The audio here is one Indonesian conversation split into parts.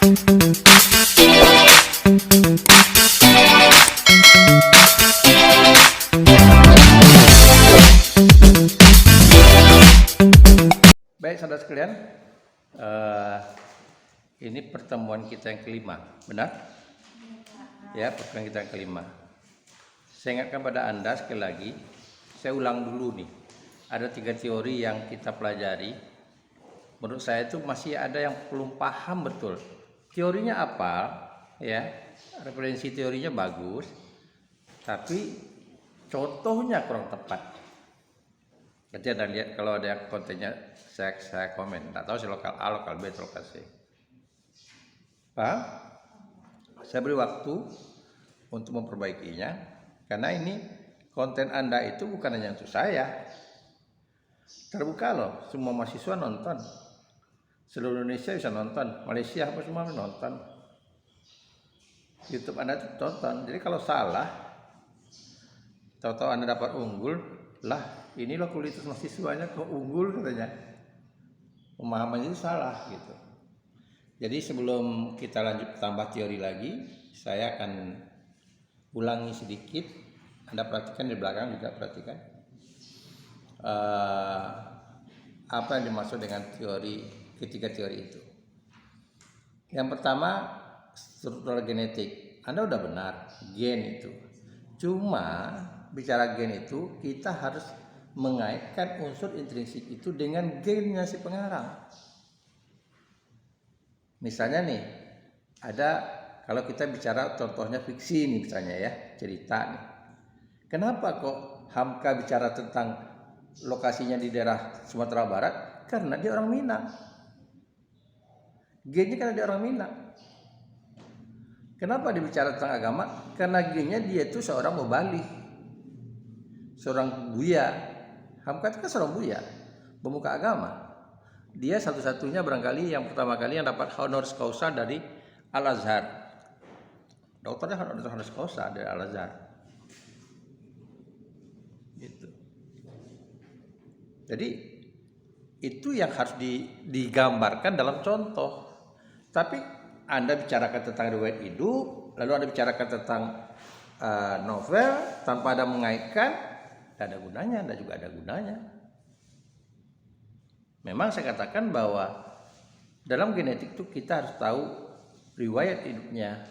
Baik saudara sekalian, ini pertemuan kita yang kelima, benar? Ya, pertemuan kita yang kelima. Saya ingatkan pada Anda sekali lagi, saya ulang dulu nih. Ada 3 teori yang kita pelajari. Menurut saya itu masih ada yang belum paham betul. Teorinya apa? Ya, referensi teorinya bagus, tapi contohnya kurang tepat. Nanti Anda lihat kalau ada kontennya saya komen. Tidak tahu si lokal A, lokal B, lokal C. Paham? Saya beri waktu untuk memperbaikinya, karena ini konten Anda itu bukan hanya untuk saya. Terbuka loh, semua mahasiswa nonton. Seluruh Indonesia bisa nonton, Malaysia apa semua nonton. YouTube Anda itu tonton. Jadi kalau salah, tahu-tahu Anda dapat unggul, lah inilah kualitas mahasiswanya kok unggul katanya. Pemahamannya itu salah gitu. Jadi sebelum kita lanjut tambah teori lagi, saya akan ulangi sedikit. Anda perhatikan di belakang juga perhatikan apa yang dimaksud dengan ketiga teori itu. Yang pertama, struktural genetik. Anda udah benar, gen itu. Cuma bicara gen itu kita harus mengaitkan unsur intrinsik itu dengan gennya si pengarang. Misalnya nih, ada kalau kita bicara contohnya fiksi nih misalnya ya, cerita nih. Kenapa kok Hamka bicara tentang lokasinya di daerah Sumatera Barat? Karena dia orang Minang. Gennya karena dia orang Minang. Kenapa dia bicara tentang agama? Karena gennya dia itu seorang mubali, seorang buya. Hamka itu kan seorang buya, pemuka agama. Dia satu-satunya barangkali yang pertama kali yang dapat honoris causa dari Al-Azhar. Dokternya honoris causa dari Al-Azhar. Gitu. Jadi itu yang harus digambarkan dalam contoh. Tapi Anda bicarakan tentang riwayat hidup, lalu Anda bicarakan tentang novel tanpa ada mengaitkan, tidak ada gunanya, tidak juga ada gunanya. Memang saya katakan bahwa dalam genetik itu kita harus tahu riwayat hidupnya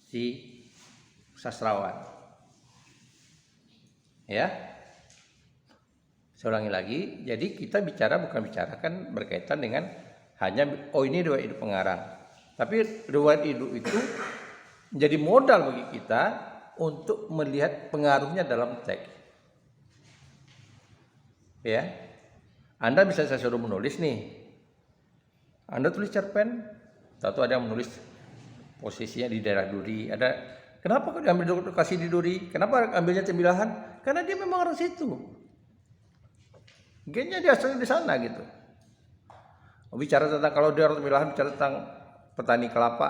si sastrawan. Ya, saya ulangi lagi. Jadi kita bukan bicarakan berkaitan dengan hanya ini riwayat hidup pengarang, tapi riwayat hidup itu menjadi modal bagi kita untuk melihat pengaruhnya dalam teks. Ya, Anda bisa saya suruh menulis nih. Anda tulis cerpen, atau ada yang menulis posisinya di daerah Duri. Ada, kenapa kok diambil lokasi di Duri? Kenapa ambilnya Tembilahan? Karena dia memang orang situ. Gennya dia asalnya di sana gitu. Bicara tentang kalau dia orang Tembilahan, bicara tentang petani kelapa.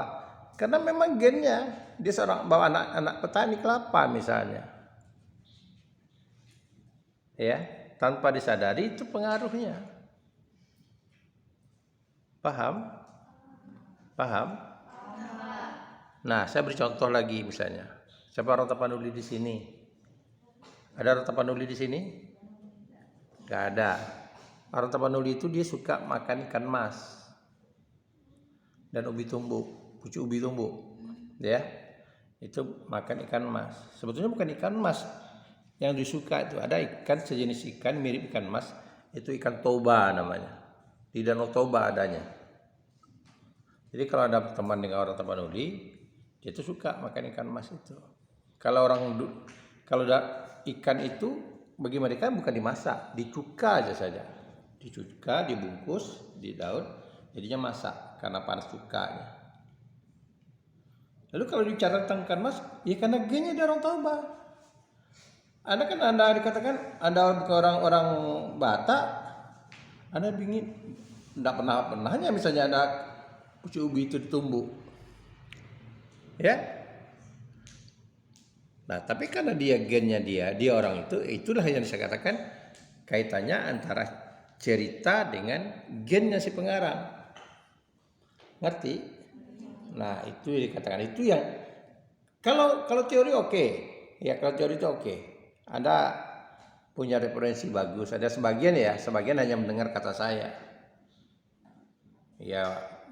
Karena memang gennya dia seorang bawa anak petani kelapa misalnya. Ya, tanpa disadari itu pengaruhnya. Paham? Paham? Nah, saya beri contoh lagi misalnya. Siapa orang Tapanuli di sini? Ada orang Tapanuli di sini? Gak ada. Orang Tapanuli itu dia suka makan ikan mas dan ubi tumbuk. Pucuk ubi tumbuk, ya, itu makan ikan mas. Sebetulnya bukan ikan mas yang disuka, itu ada ikan sejenis ikan mirip ikan mas, itu ikan toba namanya, di Danau Toba adanya. Jadi kalau ada teman dengan orang Tapanuli, dia itu suka makan ikan mas itu. Kalau ikan itu bagi mereka bukan dimasak, dicuka aja saja, dicuka, dibungkus di daun, jadinya masak karena panas cukanya. Lalu kalau bicara tentang ikan mas, ya karena gennya dia orang Toba. Anda dikatakan Anda bukan orang Batak, Anda ingin tidak pernahnya misalnya ada pucuk ubi itu ditumbuk, ya. Nah, tapi karena dia gennya dia orang itu, itulah yang saya katakan kaitannya antara cerita dengan gennya si pengarang. Ngerti? Nah, itu yang dikatakan, itu yang kalau teori oke. Ya, kalau teori itu oke. Anda punya referensi bagus. Ada sebagian hanya mendengar kata saya. Ya,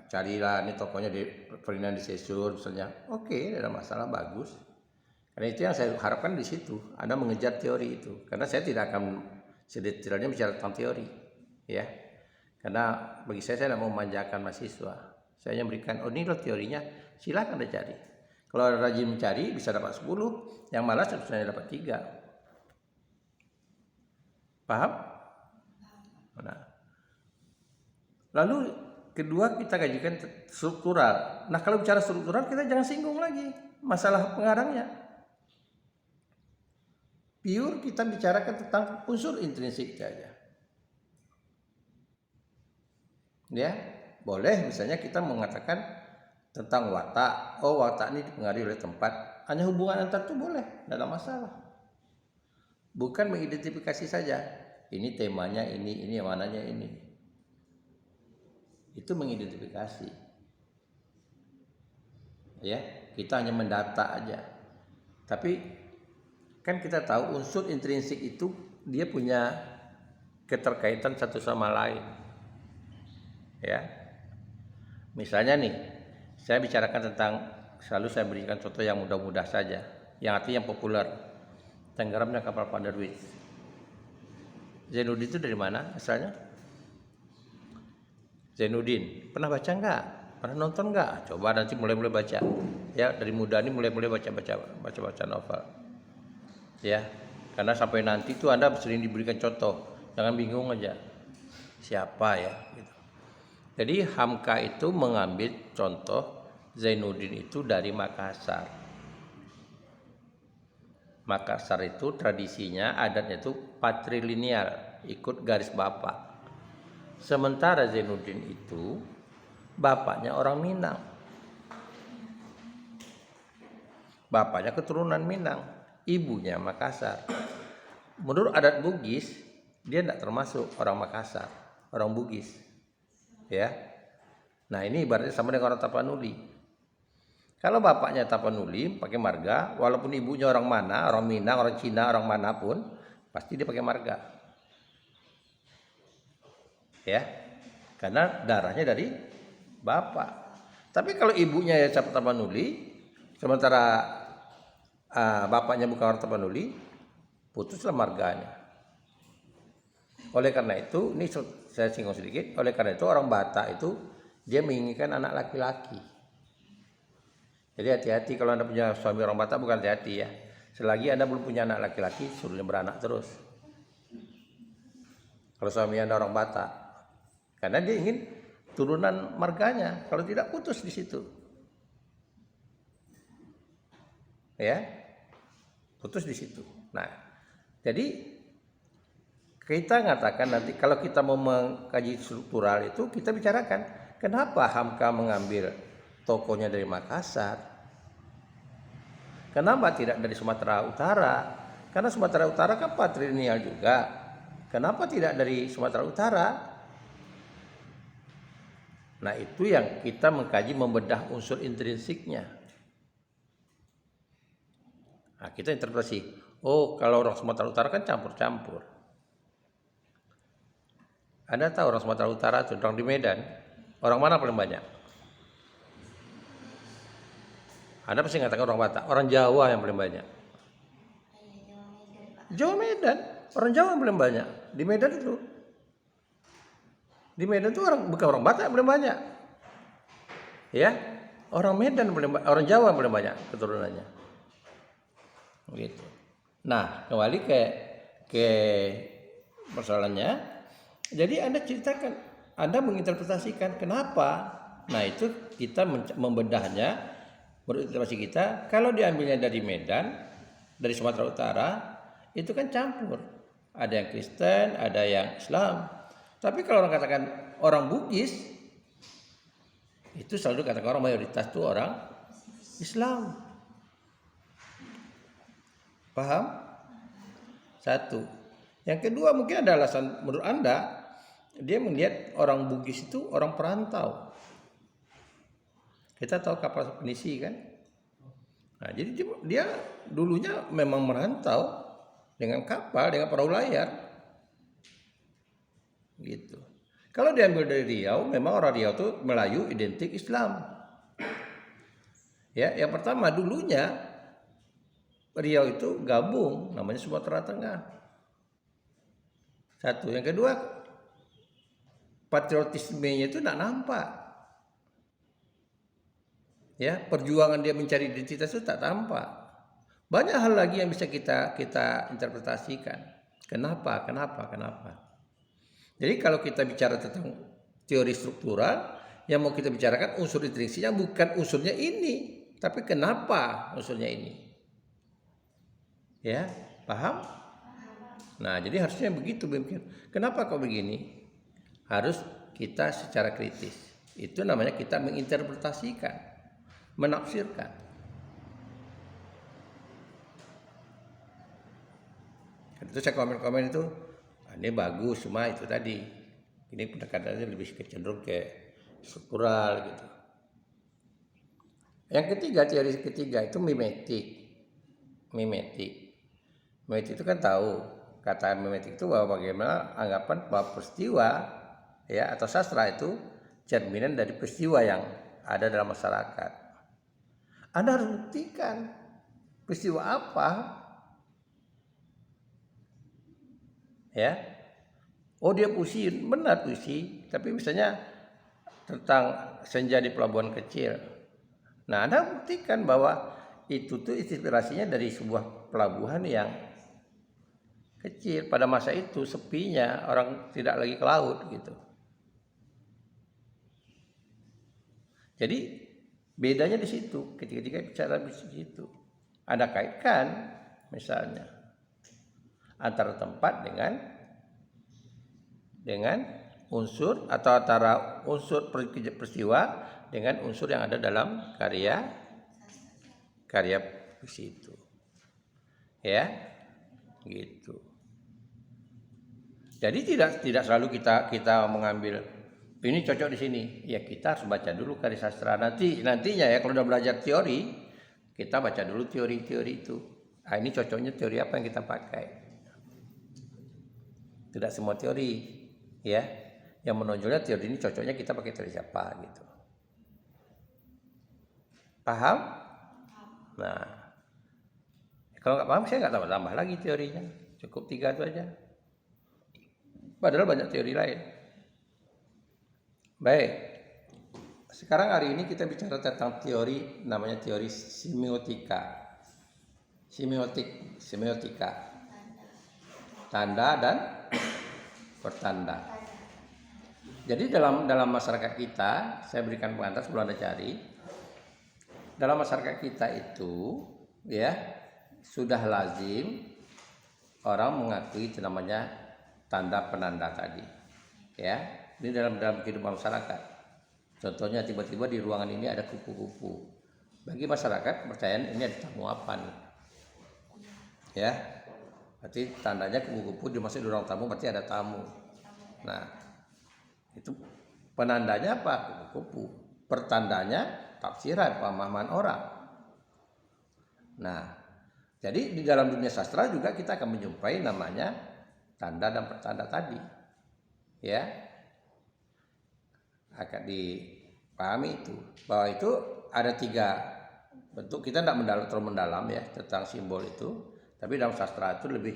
carilah ini tokonya di Ferdinand de Saussure misalnya. Oke, tidak ada masalah, bagus. Karena itu yang saya harapkan di situ. Anda mengejar teori itu. Karena saya tidak akan sedetailnya bicara tentang teori. Ya. Karena bagi saya tidak mau memanjakan mahasiswa. Saya hanya memberikan, oh ini loh teorinya, silakan Anda cari. Kalau rajin mencari bisa dapat 10, yang malas harusnya dapat 3. Paham? Nah. Lalu kedua kita kajikan struktural. Nah, kalau bicara struktural kita jangan singgung lagi masalah pengarangnya. Pure kita bicarakan tentang unsur intrinsik saja. Ya, boleh misalnya kita mengatakan tentang watak. Oh, watak ini dipengaruhi oleh tempat. Hanya hubungan antar itu boleh, tidak ada masalah. Bukan mengidentifikasi saja. Ini temanya ini mananya ini. Itu mengidentifikasi. Ya, kita hanya mendata aja. Tapi kan kita tahu unsur intrinsik itu dia punya keterkaitan satu sama lain. Ya, misalnya nih, saya bicarakan tentang, selalu saya berikan contoh yang mudah-mudah saja, yang artinya yang populer, tenggelamnya kapal Van der Wijk. Zainuddin itu dari mana asalnya? Zainuddin, pernah baca nggak? Pernah nonton nggak? Coba nanti mulai baca. Ya, dari muda ini mulai baca novel. Ya, karena sampai nanti tuh Anda sering diberikan contoh, jangan bingung aja. Siapa ya? Gitu. Jadi Hamka itu mengambil contoh Zainuddin itu dari Makassar. Makassar itu tradisinya adatnya itu patrilineal, ikut garis bapak. Sementara Zainuddin itu bapaknya orang Minang. Bapaknya keturunan Minang, ibunya Makassar. Menurut adat Bugis, dia tidak termasuk orang Makassar, orang Bugis. Ya, nah ini ibaratnya sama dengan orang Tapanuli. Kalau bapaknya Tapanuli pakai marga, walaupun ibunya orang mana, orang Minang, orang Cina, orang manapun, pasti dia pakai marga. Ya, karena darahnya dari bapak. Tapi kalau ibunya ya Tapanuli, sementara bapaknya bukan orang Tapanuli, putuslah marganya. Oleh karena itu, ini saya singgung sedikit. Oleh karena itu orang Batak itu dia menginginkan anak laki-laki. Jadi hati-hati kalau Anda punya suami orang Batak, bukan hati-hati ya. Selagi Anda belum punya anak laki-laki, suruh dia beranak terus. Kalau suami Anda orang Batak, karena dia ingin turunan marganya. Kalau tidak, putus di situ. Ya, putus di situ. Nah, jadi kita mengatakan nanti kalau kita mau mengkaji struktural itu kita bicarakan kenapa Hamka mengambil tokonya dari Makassar, kenapa tidak dari Sumatera Utara, karena Sumatera Utara kan patrilineal juga, kenapa tidak dari Sumatera Utara. Nah, itu yang kita mengkaji, membedah unsur intrinsiknya. Nah, kita interpretasi, oh kalau orang Sumatera Utara kan campur-campur. Anda tahu orang Sumatera Utara itu, orang di Medan, orang mana paling banyak? Anda pasti mengatakan orang Batak, orang Jawa yang paling banyak. Jawa Medan, orang Jawa yang paling banyak. Di Medan itu. Di Medan itu bukan orang Batak yang paling banyak. Ya, orang Medan orang Jawa yang paling banyak keturunannya. Gitu. Nah, kembali ke persoalannya. Jadi Anda ceritakan, Anda menginterpretasikan kenapa. Nah, itu kita membedahnya menurut interpretasi kita. Kalau diambilnya dari Medan, dari Sumatera Utara, itu kan campur. Ada yang Kristen, ada yang Islam. Tapi kalau orang katakan orang Bugis, itu selalu katakan orang mayoritas itu orang Islam. Paham? Satu. Yang kedua, mungkin ada alasan menurut Anda, dia melihat orang Bugis itu orang perantau. Kita tahu kapal penisi kan? Nah, jadi dia dulunya memang merantau dengan kapal, dengan perahu layar, gitu. Kalau diambil dari Riau, memang orang Riau tuh Melayu identik Islam. Ya, yang pertama dulunya Riau itu gabung, namanya Sumatera Tengah. Satu, yang kedua patriotismenya itu tidak nampak. Ya, perjuangan dia mencari identitas itu tak tampak. Banyak hal lagi yang bisa kita interpretasikan. Kenapa? Jadi kalau kita bicara tentang teori struktural, yang mau kita bicarakan unsur intrinsiknya bukan unsurnya ini, tapi kenapa unsurnya ini. Ya, paham? Nah, jadi harusnya begitu berpikir. Kenapa kok begini? Harus kita secara kritis. Itu namanya kita menginterpretasikan, menafsirkan. Itu saya komen-komen itu, ini bagus, cuma itu tadi. Ini pendekatannya lebih cenderung ke struktural gitu. Yang ketiga, teori ketiga itu mimetik. Mimetik itu kan tahu, kata mimetik itu bahwa bagaimana anggapan bahwa peristiwa ya atau sastra itu cerminan dari peristiwa yang ada dalam masyarakat. Anda harus buktikan peristiwa apa, ya. Oh, dia puisi, benar puisi, tapi misalnya tentang senja di pelabuhan kecil. Nah, Anda buktikan bahwa itu tuh inspirasinya dari sebuah pelabuhan yang kecil. Pada masa itu sepinya, orang tidak lagi ke laut gitu. Jadi bedanya di situ, ketika bicara di situ. Anda kaitkan misalnya antara tempat dengan unsur atau antara unsur peristiwa dengan unsur yang ada dalam karya puisi itu. Ya, gitu. Jadi tidak selalu kita mengambil ini cocok di sini. Ya, kita harus baca dulu karya sastra. Nantinya ya kalau udah belajar teori, kita baca dulu teori-teori itu. Nah, ini cocoknya teori apa yang kita pakai. Tidak semua teori ya yang menonjolnya teori ini cocoknya kita pakai teori siapa gitu. Paham? Nah, kalau nggak paham saya nggak tambah lagi teorinya. Cukup 3 itu aja. Padahal banyak teori lain. Baik. Sekarang hari ini kita bicara tentang teori namanya teori semiotika. Semiotika. Tanda dan pertanda. Jadi dalam masyarakat kita, saya berikan pengantar sebelum Anda cari. Dalam masyarakat kita itu ya sudah lazim orang mengakui itu namanya tanda penanda tadi. Ya, ini dalam kehidupan masyarakat. Contohnya tiba-tiba di ruangan ini ada kupu-kupu. Bagi masyarakat percayaan ini ada tamu apa nih. Ya. Berarti tandanya kupu-kupu dimasuk di ruang tamu berarti ada tamu. Nah, itu penandanya apa? Kupu-kupu. Pertandanya tafsiran pemahaman orang. Nah, jadi di dalam dunia sastra juga kita akan menjumpai namanya tanda dan pertanda tadi. Ya. Akan dipahami itu. Bahwa itu ada 3 bentuk. Kita tidak terlalu mendalam ya tentang simbol itu. Tapi dalam sastra itu lebih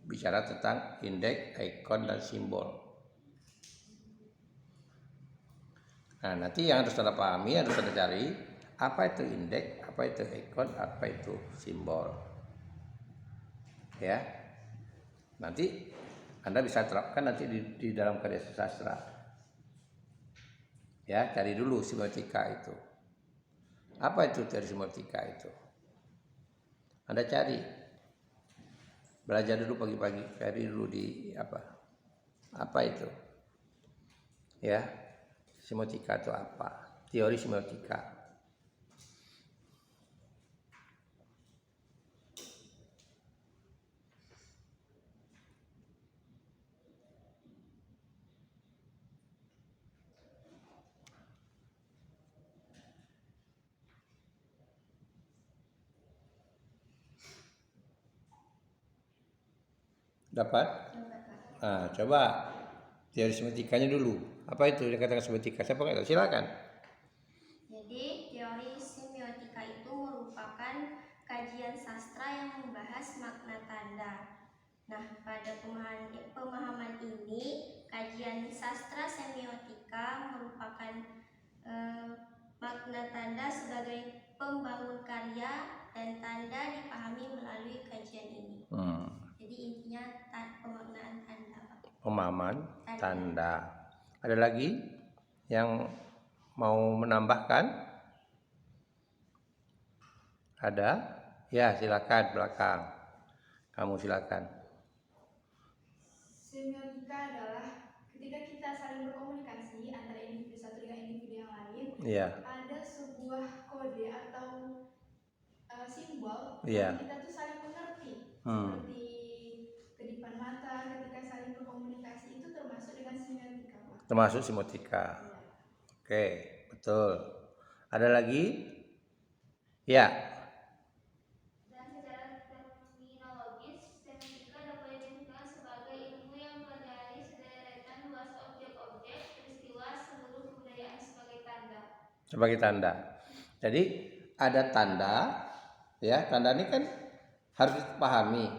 bicara tentang indeks, ikon, dan simbol. Nah, nanti yang harus Anda pahami, harus Anda cari apa itu indeks, apa itu ikon, apa itu simbol. Ya, nanti Anda bisa terapkan nanti di dalam karya sastra. Ya, cari dulu semiotika itu. Apa itu teori semiotika itu? Anda cari. Belajar dulu pagi-pagi, cari dulu di apa itu, ya, semiotika itu apa, teori semiotika. Dapat? Nah, coba teori semiotikanya dulu. Apa itu yang katakan semiotika? Siapa nggak tahu? Silakan. Jadi teori semiotika itu merupakan kajian sastra yang membahas makna tanda. Nah, pada pemahaman ini, kajian sastra semiotika merupakan makna tanda sebagai pembangun karya dan tanda dipahami melalui kajian ini. Jadi intinya pemaknaan tanda. Pemahaman tanda. Ada lagi yang mau menambahkan? Ada? Ya, silakan belakang. Kamu silakan. Semiotika adalah ketika kita saling berkomunikasi antara individu satu dengan individu yang lain, ada sebuah kode atau simbol yang kita tuh saling mengerti, seperti kedipan mata ketika saling berkomunikasi, itu termasuk dengan semiotika, Pak. Termasuk semiotika. Ya. Oke, betul. Ada lagi? Ya. Sebagai tanda. Jadi ada tanda, ya, tanda ini kan harus dipahami.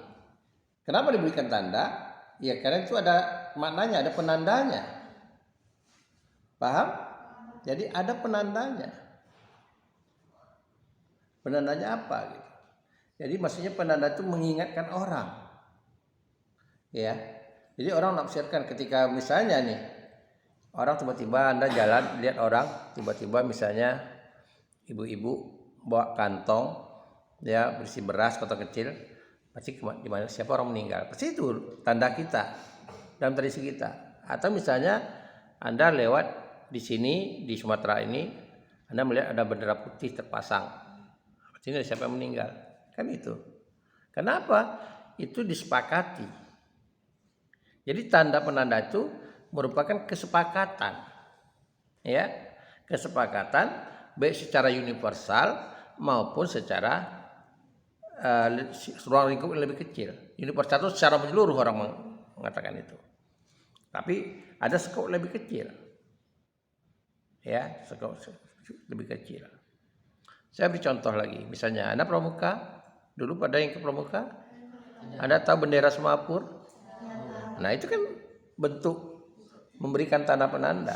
Kenapa diberikan tanda? Ya karena itu ada maknanya, ada penandanya. Paham? Jadi ada penandanya. Penandanya apa gitu? Jadi maksudnya penanda itu mengingatkan orang. Ya. Jadi orang menafsirkan ketika misalnya nih orang tiba-tiba Anda jalan lihat orang tiba-tiba misalnya ibu-ibu bawa kantong ya berisi beras kotak kecil, pasti di mana siapa orang meninggal, pasti itu tanda kita dalam tradisi kita. Atau misalnya Anda lewat di sini di Sumatera ini Anda melihat ada bendera putih terpasang, pasti ini siapa yang meninggal, kan itu. Kenapa? Itu disepakati. Jadi tanda penanda itu merupakan kesepakatan, ya, kesepakatan baik secara universal maupun secara ruang lingkup yang lebih kecil. Universal itu secara menyeluruh orang mengatakan itu, tapi ada skop lebih kecil, ya, skop lebih kecil. Saya beri contoh lagi, misalnya Anda pramuka, dulu pada yang ke pramuka, Anda tahu bendera Semapur? Nah itu kan bentuk memberikan tanda penanda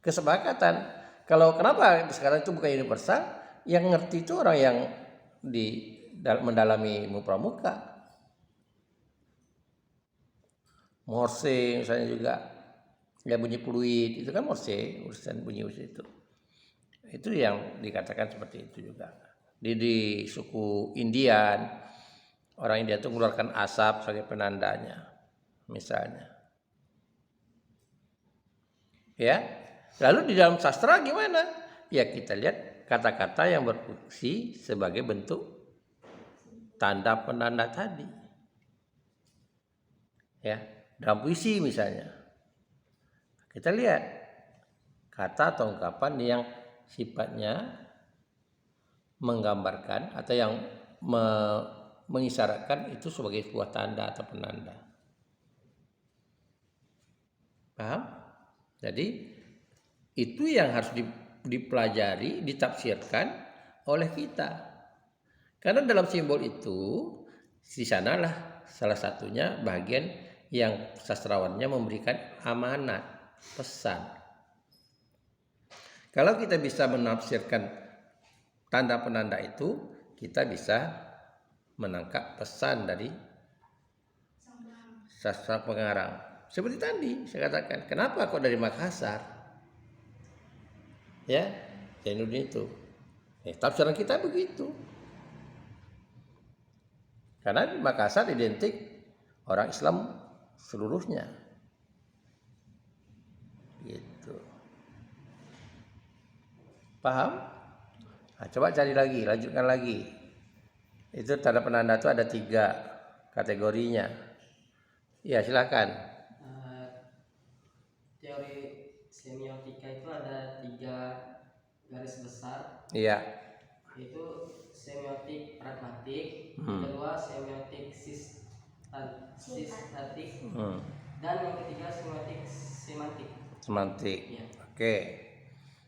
kesepakatan. Kalau kenapa sekarang itu bukan universal, yang ngerti itu orang yang mendalami ilmu pramuka. Morse misalnya juga, ya bunyi fluid itu kan Morse, urusan bunyi itu yang dikatakan seperti itu juga. Di suku Indian, orang India itu mengeluarkan asap sebagai penandanya misalnya. Ya, lalu di dalam sastra gimana? Ya kita lihat kata-kata yang berfungsi sebagai bentuk tanda penanda tadi. Ya, dalam puisi misalnya, kita lihat kata atau ungkapan yang sifatnya menggambarkan atau yang mengisyaratkan itu sebagai sebuah tanda atau penanda. Paham? Jadi itu yang harus dipelajari, ditafsirkan oleh kita. Karena dalam simbol itu di sanalah salah satunya bagian yang sastrawannya memberikan amanat, pesan. Kalau kita bisa menafsirkan tanda penanda itu, kita bisa menangkap pesan dari sastra pengarang. Seperti tadi saya katakan, kenapa kok dari Makassar? Ya, Zainuddin itu. Tafsiran kita begitu. Karena di Makassar identik orang Islam seluruhnya. Gitu. Paham? Nah, coba cari lagi, lanjutkan lagi. Itu tanda penanda itu ada 3 kategorinya. Ya, silakan. Teori semiotika itu ada 3 garis besar. Iya. Itu semiotik pragmatik, kedua semiotik sistatik, Hmm. dan yang ketiga semantik. Semantik. Iya. Oke.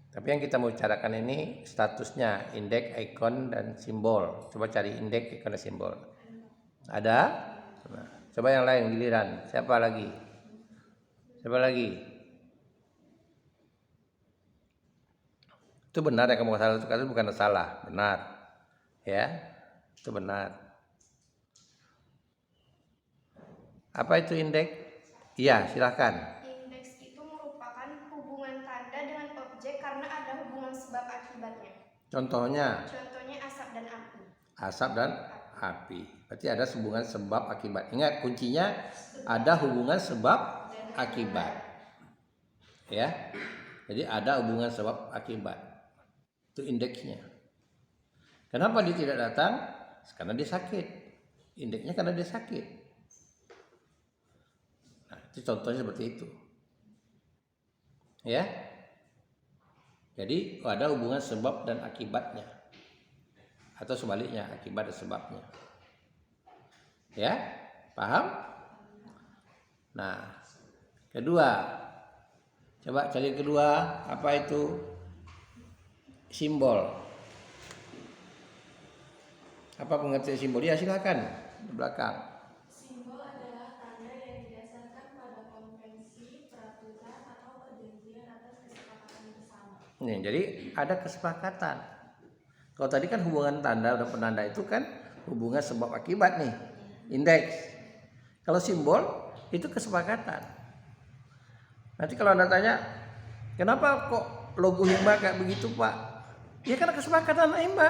Tapi yang kita mau bicarakan ini statusnya indeks, icon, dan simbol. Coba cari indeks, icon, dan simbol. Ada? Nah, coba yang lain giliran. Siapa lagi? Siapa lagi? Itu benar ya, kamu salah itu bukan salah, benar. Ya, itu benar. Apa itu indeks? Iya, silahkan. Indeks itu merupakan hubungan tanda dengan objek karena ada hubungan sebab akibatnya. Contohnya? Contohnya asap dan api. Asap dan api. Berarti ada hubungan sebab akibat. Ingat kuncinya ada hubungan sebab akibat. Ya. Jadi ada hubungan sebab akibat. Itu indeksnya. Kenapa dia tidak datang? Karena dia sakit. Indeksnya karena dia sakit. Nah, itu contohnya seperti itu. Ya. Jadi ada hubungan sebab dan akibatnya. Atau sebaliknya, akibat dan sebabnya. Ya, paham? Nah, kedua. Coba cari kedua, apa itu? Simbol. Apa pengertian simbol? Ya, silakan di belakang. Simbol adalah tanda yang didasarkan pada konvensi, peraturan, atau perjanjian atas kesepakatan bersama. Nih, jadi ada kesepakatan. Kalau tadi kan hubungan tanda dan penanda itu kan hubungan sebab akibat nih, indeks. Kalau simbol itu kesepakatan. Nanti kalau Anda tanya, kenapa kok logo Himba kayak begitu Pak? Ya karena kesepakatan Himba.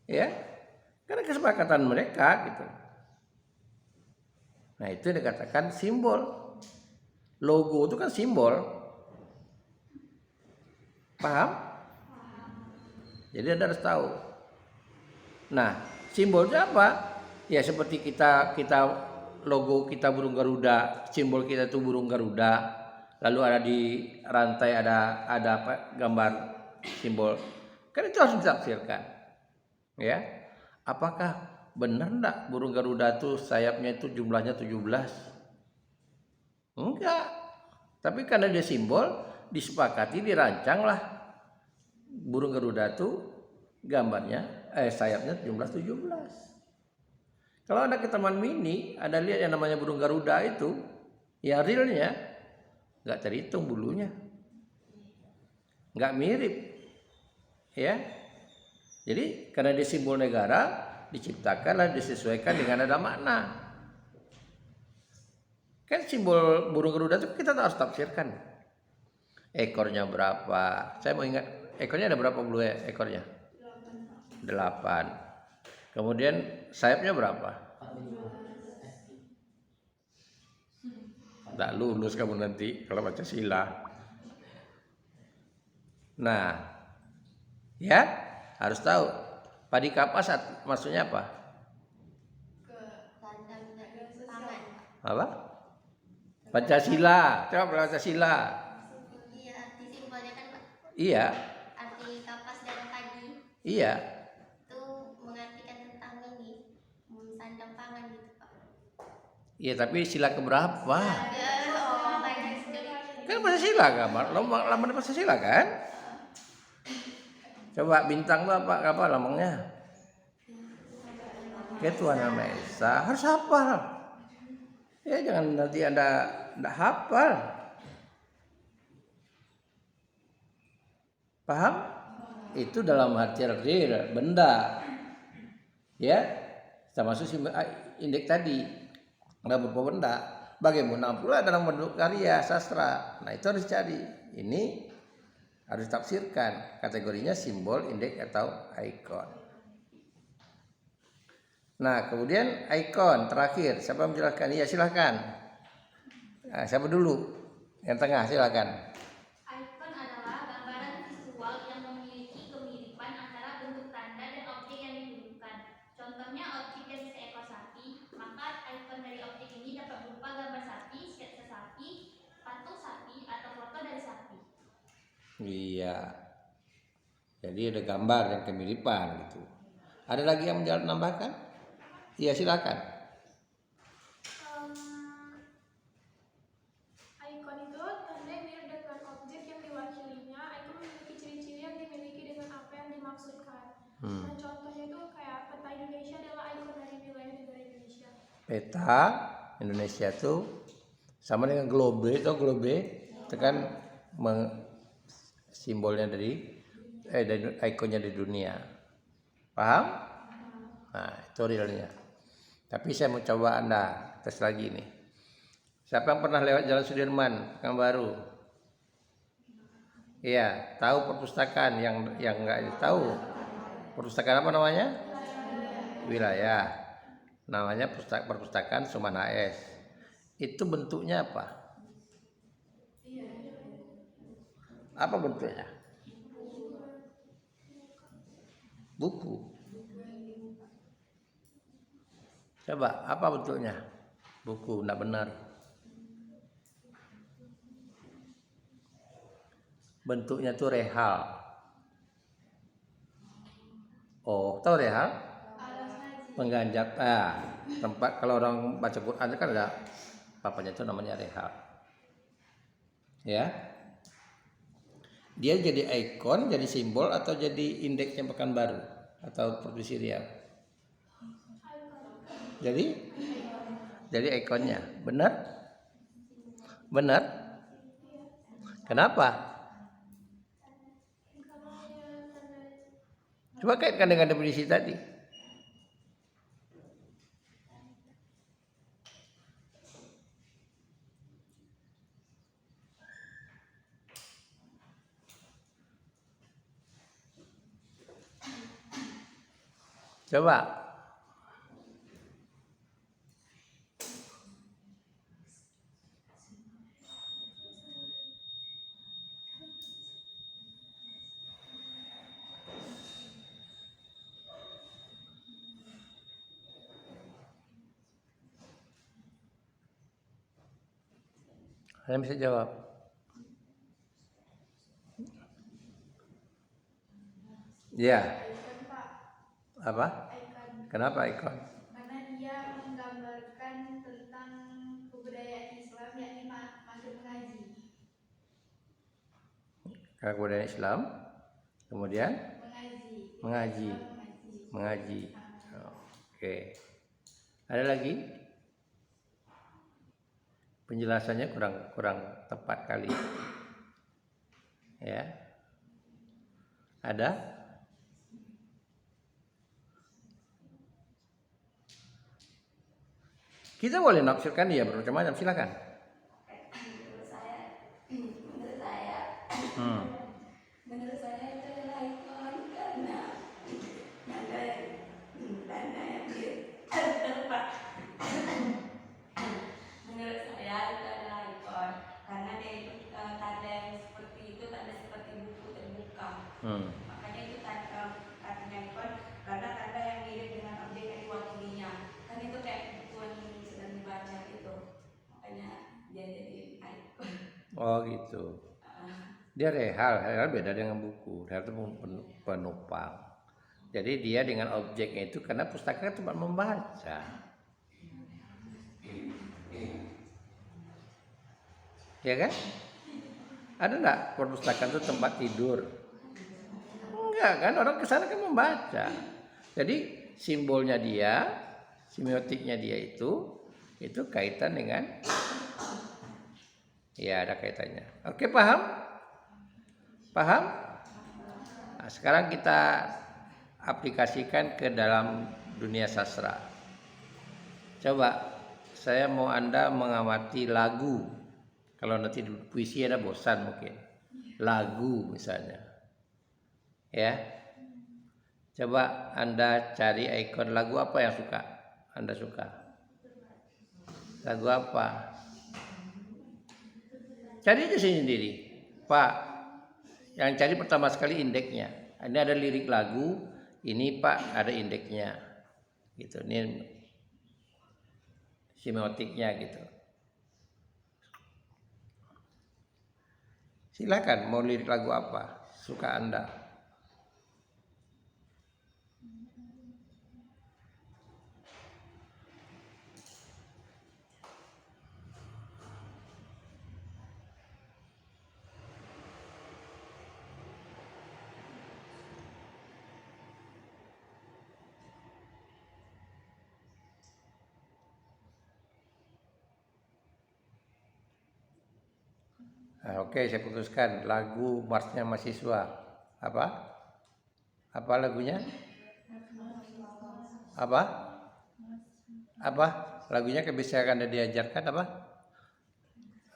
Ya, karena kesepakatan mereka gitu. Nah itu dikatakan simbol. Logo itu kan simbol. Paham? Jadi Anda harus tahu. Nah, simbolnya apa? Ya seperti kita logo kita burung Garuda, simbol kita itu burung Garuda. Lalu ada di rantai ada apa? Gambar simbol. Kan itu harus ditafsirkan. Ya. Apakah benar enggak burung Garuda itu sayapnya itu jumlahnya 17? Enggak. Tapi karena dia simbol, disepakati dirancanglah burung Garuda itu gambarnya sayapnya jumlah 17. Kalau Anda ke Taman Mini, Anda lihat yang namanya burung Garuda itu, yang realnya nggak terhitung bulunya, nggak mirip, ya. Jadi karena dia simbol negara, diciptakanlah disesuaikan dengan ada makna. Kan simbol burung Garuda itu kita harus tafsirkan. Ekornya berapa? Saya mau ingat. Ekornya ada berapa bulu ekornya? 8. Kemudian sayapnya berapa? Tak lulus kamu nanti kalau baca sila. Nah, ya harus tahu. Padi kapas maksudnya apa? Tanda pangan. Apa? Pancasila. Coba Pancasila. Iya, arti simbolnya kan Pak. Iya. Arti kapas dan padi Iya. itu mengartikan tentang ini sandang pangan gitu Pak. Iya, tapi sila keberapa? Oh, banyak sekali. Kan Pancasila kan? Lambang Pancasila kan? Coba bintang itu apa lambangnya? Tuhan Yang Maha Esa. Harus hafal. Ya jangan nanti Anda enggak hafal. Paham? Itu dalam arti real, benda. Ya, termasuk indeks tadi. Ada berupa benda. Bagaimana pula dalam bentuk karya sastra. Nah, itu harus cari. Ini harus tafsirkan. Kategorinya simbol, indeks atau ikon. Nah, kemudian ikon terakhir. Siapa menjelaskan? Iya, silakan. Nah, siapa dulu? Yang tengah, silakan. Icon adalah gambaran visual yang memiliki kemiripan antara bentuk tanda dan objek yang dituduhkan. Contohnya objek yang seekor sapi, maka icon dari objek ini dapat berupa gambar sapi, sketsa sapi, patung sapi, atau foto dari sapi. Iya. Jadi ada gambar yang kemiripan gitu. Ada lagi yang menambahkan? Iya, silakan. Icon itu tanda yang mirip dengan objek yang diwakilinya. Icon memiliki ciri-ciri yang dimiliki dengan apa yang dimaksudkan. Nah, contohnya itu kayak peta Indonesia adalah icon dari wilayah negara Indonesia. Peta Indonesia itu sama dengan globe, itu globe itu kan simbolnya dari ikonnya di dunia. Paham? Nah, itu realnya. Tapi saya mau coba Anda tes lagi nih. Siapa yang pernah lewat Jalan Sudirman, Pekanbaru? Iya, tahu perpustakaan yang nggak tahu. Perpustakaan apa namanya? Wilayah. Namanya perpustakaan Suman HS. Itu bentuknya apa? Apa bentuknya? Buku. Coba, apa bentuknya? Buku, enggak benar. Bentuknya tuh rehal. Oh, tahu rehal? Pengganjak. Tempat kalau orang baca Quran itu kan ada papanya itu namanya rehal. Ya. Dia jadi ikon, jadi simbol atau jadi indeksnya Pekanbaru atau Provinsi Riau? Jadi ikonnya. Benar? Benar? Kenapa? Coba kaitkan dengan definisi tadi. Coba. Kalian bisa jawab. Ya. Apa? Kenapa ikon? Karena dia menggambarkan tentang kebudayaan Islam, yakni masuk mengaji. Kebudayaan Islam, kemudian mengaji. Oke. Ada lagi? Penjelasannya kurang tepat kali. Ya. Ada? Kita boleh nafsirkan dia bermacam-macam, silakan. Menurut saya itu adalah ikon karena tanda yang terdapat. Menurut saya itu adalah ikon karena dari tanda yang seperti itu, tanda seperti buku terbuka. Makanya itu artinya ikon karena tanda yang mirip dengan objek yang diwakilinya. Kan itu kayak buku yang sedang dibaca gitu. Makanya dia jadi ikon. Oh gitu. Dia rehal beda dengan buku. Rehal itu penumpang. Jadi dia dengan objeknya itu karena pustaka tempat membaca. Ya kan? Ada enggak perpustakaan itu tempat tidur? Enggak kan, orang kesana kan membaca. Jadi simbolnya dia, semiotiknya dia itu kaitan dengan, ya ada kaitannya. Oke, paham? Paham? Nah, sekarang kita aplikasikan ke dalam dunia sastra. Coba, saya mau Anda mengamati lagu. Kalau nanti di puisi ada bosan mungkin. Lagu misalnya. Ya. Coba Anda cari ikon lagu apa yang suka? Anda suka? Lagu apa? Cari aja sendiri. Pak, yang cari pertama sekali indeksnya. Ini ada lirik lagu, ini Pak ada indeksnya. Gitu. Ini semiotiknya gitu. Silakan mau lirik lagu apa suka Anda. Nah, oke, saya putuskan lagu Marsnya Mahasiswa. Apa? Apa lagunya? Apa? Apa? Lagunya bisa Anda diajarkan apa?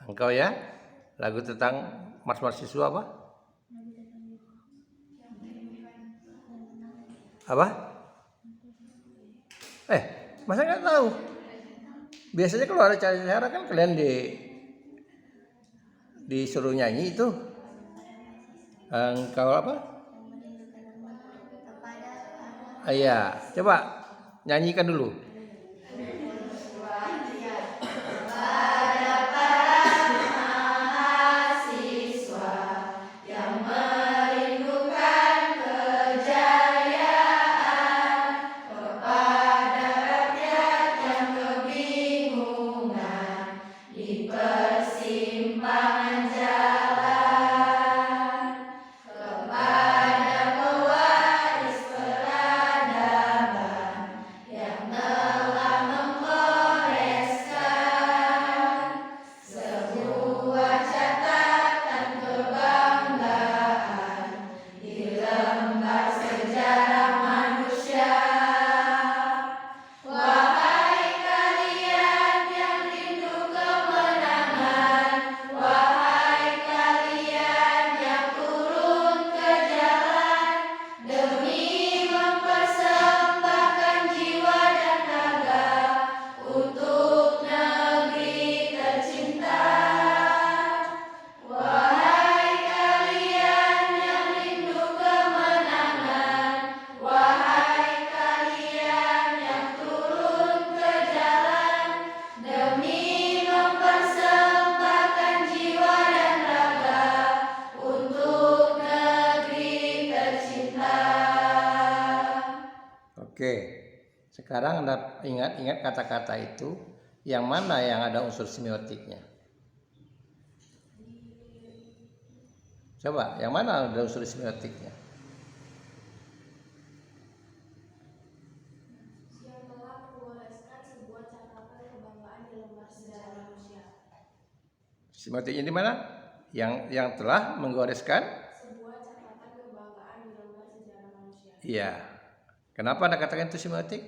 Engkau ya? Lagu tentang Mars Mahasiswa apa? Apa? Masa nggak tahu? Biasanya kalau ada acara kan kalian disuruh nyanyi itu. Engkau apa? Iya, coba nyanyikan dulu. Oke, sekarang Anda ingat-ingat kata-kata itu, yang mana yang ada unsur semiotiknya? Coba, yang mana ada unsur semiotiknya? Yang telah menggoreskan sebuah catatan kebanggaan di lembar sejarah manusia. Semiotiknya di mana? Yang telah menggoreskan Sebuah catatan kebanggaan di lembar sejarah manusia. Iya. Kenapa Anda katakan itu semiotik?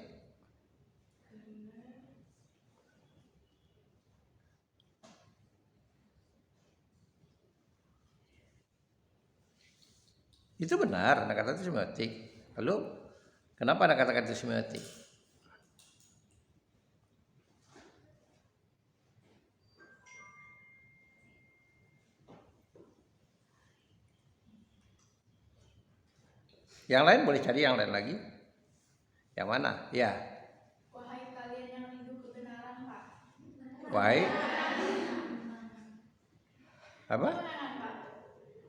Itu benar, Anda katakan itu semiotik. Lalu, kenapa Anda katakan itu semiotik? Yang lain boleh cari yang lain lagi. Yang mana? Ya. Wahai kalian yang rindu kebenaran, Pak. Wahai apa? Kebenaran, Pak.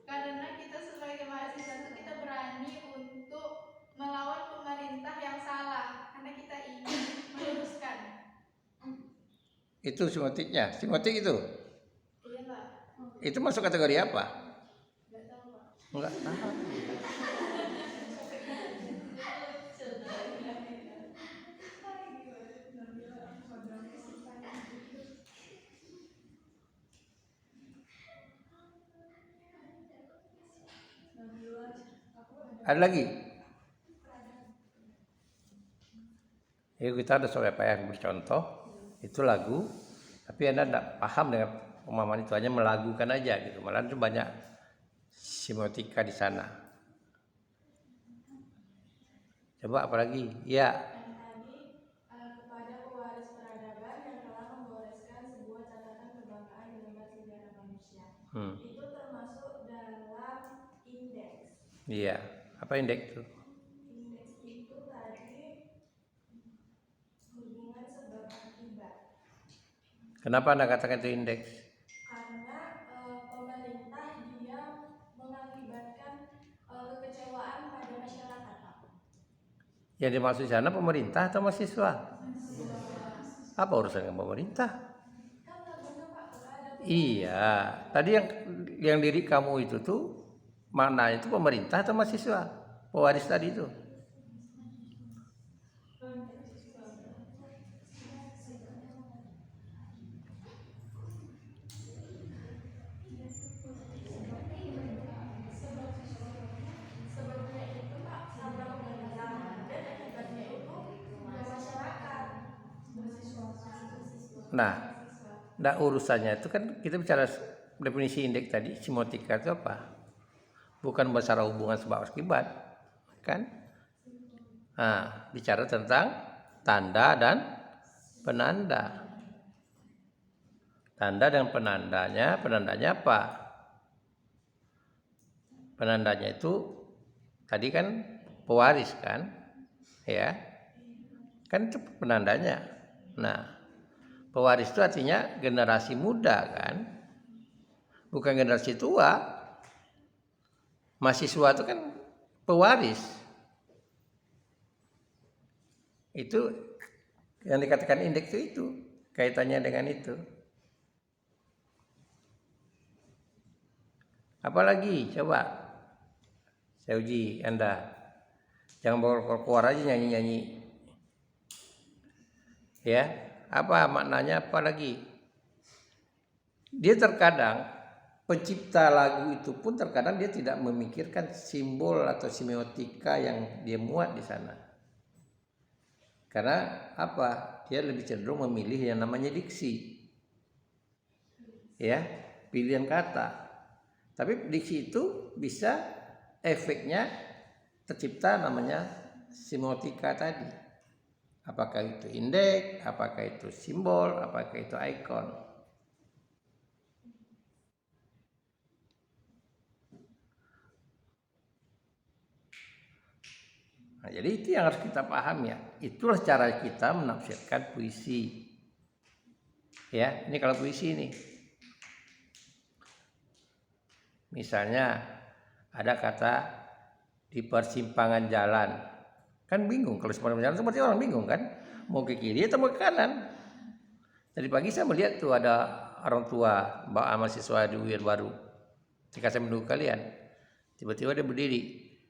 Karena kita sebagai mahasiswa itu kita berani untuk melawan pemerintah yang salah. Karena kita ingin meluruskan. Itu semiotiknya. Semiotik itu. Iya, Pak. Itu masuk kategori apa? Nggak tahu, Pak. Enggak tahu. Ada lagi? Yuk kita ada soal yang bercontoh. Itu lagu, tapi Anda tidak paham dengan pemahaman itu, hanya melagukan aja gitu. Malah itu banyak semiotika di sana. Coba apa lagi? Ya. Yang tadi kepada pewaris peradaban yang telah menggoreskan sebuah catatan kebanggaan di lembar sejarah manusia. Itu termasuk dalam indeks. Iya. Apa indeks itu? Indeks itu tadi hubungan sebab akibat. Kenapa Anda katakan itu indeks? Karena pemerintah dia mengakibatkan kekecewaan pada masyarakat. Yang dimaksud di sana pemerintah atau mahasiswa? Apa urusan dengan pemerintah? Iya, tadi yang diri kamu itu tuh mana itu pemerintah atau mahasiswa? Pewaris tadi itu. Nah, urusannya itu kan kita bicara definisi indeks tadi, semiotika itu apa? Bukan masalah hubungan sebab akibat, kan? Nah, bicara tentang tanda dan penanda. Tanda dan penandanya apa? Penandanya itu tadi kan pewaris kan, ya, kan itu penandanya. Nah, pewaris itu artinya generasi muda kan, bukan generasi tua. Mahasiswa itu kan pewaris. Itu yang dikatakan indeks itu kaitannya dengan itu. Apalagi coba saya uji Anda, jangan bawa keluar aja nyanyi-nyanyi. Ya, apa maknanya? Apa lagi? Dia terkadang pencipta lagu itu pun terkadang dia tidak memikirkan simbol atau semiotika yang dia muat di sana. Karena apa? Dia lebih cenderung memilih yang namanya diksi. Ya, pilihan kata. Tapi diksi itu bisa efeknya tercipta namanya semiotika tadi. Apakah itu indeks, apakah itu simbol, apakah itu ikon. Nah, jadi itu yang harus kita paham ya. Itulah cara kita menafsirkan puisi. Ya, ini kalau puisi ini. Misalnya ada kata di persimpangan jalan. Kan bingung kalau persimpangan jalan, seperti orang bingung kan? Mau ke kiri atau mau ke kanan? Tadi pagi saya melihat tuh ada orang tua bawa mahasiswa di UIN baru. Ketika saya menunggu kalian, tiba-tiba dia berdiri.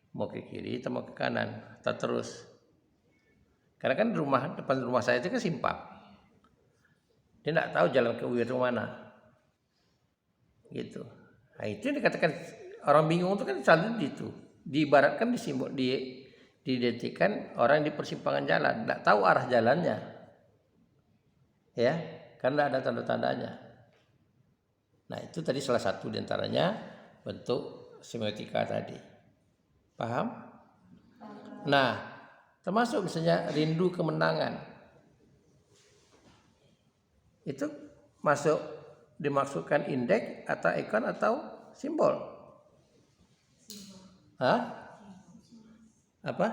Mau ke kiri atau mau ke kanan atau terus, karena kan depan rumah saya itu kan simpang, dia tidak tahu jalan ke UIN mana gitu. Nah, itu yang dikatakan orang bingung itu kan selalu itu diibaratkan didetikkan orang di persimpangan jalan, tidak tahu arah jalannya ya, karena ada tanda-tandanya. Nah, itu tadi salah satu diantaranya bentuk semiotika tadi. Paham? Nah, termasuk misalnya rindu kemenangan. Itu dimaksudkan indeks atau ikon atau simbol? Hah? Apa?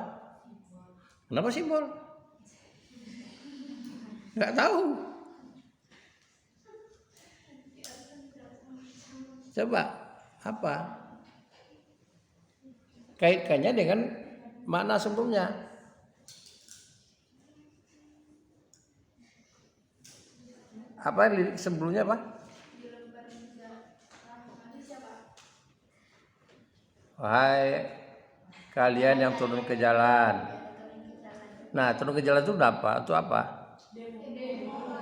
Kenapa simbol? Nggak tahu. Coba apa? Kaitkannya dengan makna sebelumnya. Apa lirik sebelumnya, Pak? Wahai kalian yang turun ke jalan. Nah, turun ke jalan itu apa? Itu apa?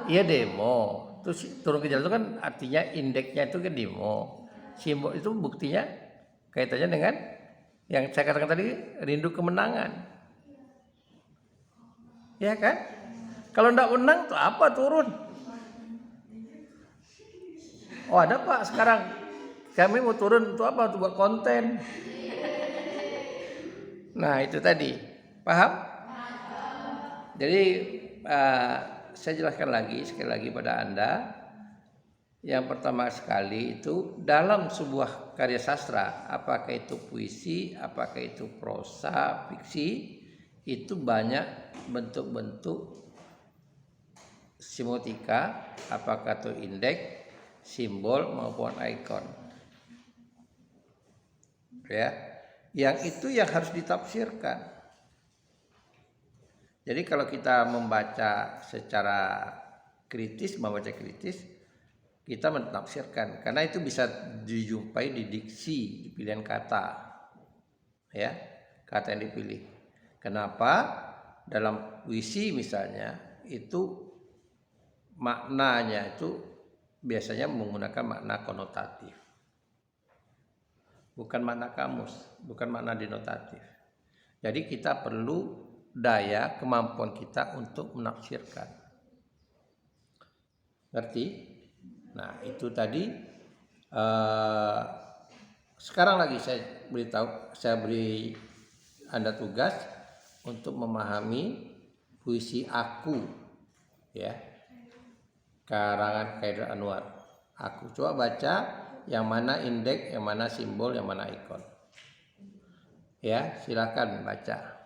Iya, demo. Terus turun ke jalan itu kan artinya indeksnya itu kan demo. Simbol itu buktinya kaitannya dengan yang saya katakan tadi, rindu kemenangan. Ya kan? Kalau enggak menang tuh apa turun? Oh, ada Pak sekarang. Kami mau turun untuk apa? Untuk buat konten. Nah, itu tadi. Paham? Jadi saya jelaskan sekali lagi pada Anda. Yang pertama sekali itu dalam sebuah karya sastra, apakah itu puisi, apakah itu prosa, fiksi, itu banyak bentuk-bentuk semiotika, apakah itu indeks, simbol maupun ikon. Ya, yang itu yang harus ditafsirkan. Jadi kalau kita membaca secara kritis, kita menafsirkan, karena itu bisa dijumpai di diksi, di pilihan kata, ya, kata yang dipilih. Kenapa? Dalam puisi misalnya itu maknanya itu biasanya menggunakan makna konotatif, bukan makna kamus, bukan makna denotatif. Jadi kita perlu kemampuan kita untuk menafsirkan. Ngerti? Nah, itu tadi sekarang lagi saya beri Anda tugas untuk memahami puisi Aku, ya, karangan Khairil Anwar. Aku, coba baca yang mana indeks, yang mana simbol, yang mana ikon. Ya, silakan baca.